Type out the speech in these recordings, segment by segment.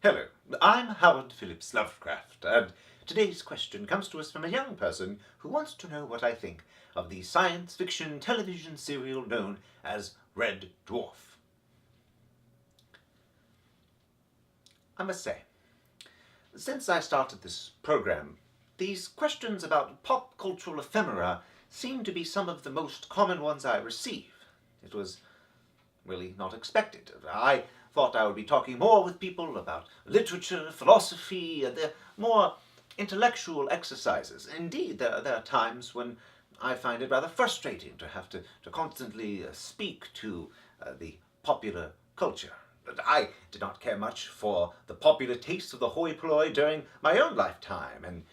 Hello, I'm Howard Phillips Lovecraft, and today's question comes to us from a young person who wants to know what I think of the science fiction television serial known as Red Dwarf. I must say, since I started this program, these questions about pop cultural ephemera seem to be some of the most common ones I receive. It was really not expected. I thought I would be talking more with people about literature, philosophy, and the more intellectual exercises. Indeed, there are times when I find it rather frustrating to have to constantly speak to the popular culture. But I did not care much for the popular taste of the hoi polloi during my own lifetime, and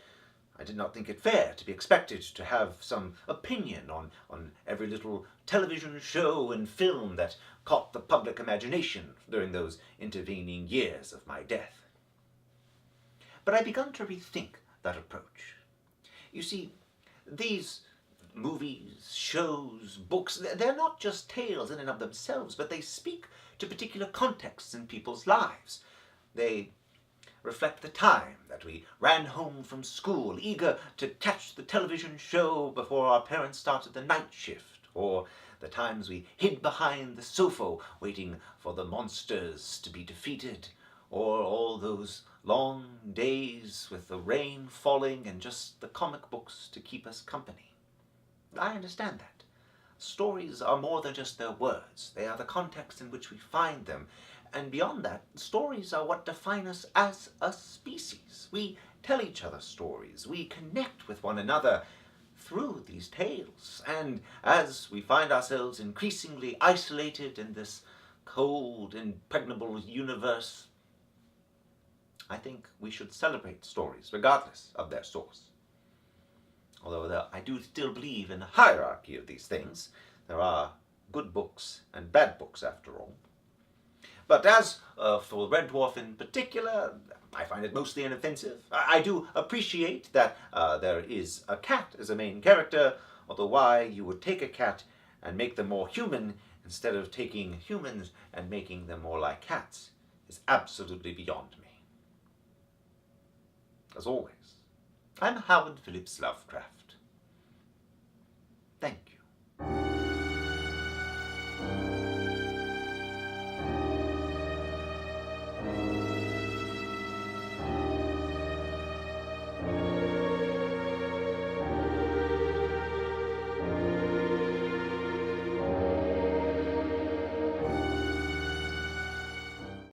I did not think it fair to be expected to have some opinion on every little television show and film that caught the public imagination during those intervening years of my death. But I begun to rethink that approach. You see, these movies, shows, books, they're not just tales in and of themselves, but they speak to particular contexts in people's lives. They reflect the time that we ran home from school, eager to catch the television show before our parents started the night shift, or the times we hid behind the sofa waiting for the monsters to be defeated, or all those long days with the rain falling and just the comic books to keep us company. I understand that. Stories are more than just their words. They are the context in which we find them. And beyond that, stories are what define us as a species. We tell each other stories. We connect with one another through these tales. And as we find ourselves increasingly isolated in this cold, impregnable universe, I think we should celebrate stories regardless of their source. Although I do still believe in a hierarchy of these things. There are good books and bad books, after all. But as for Red Dwarf in particular, I find it mostly inoffensive. I do appreciate that there is a cat as a main character, although why you would take a cat and make them more human instead of taking humans and making them more like cats is absolutely beyond me. As always, I'm Howard Phillips Lovecraft. Thank you.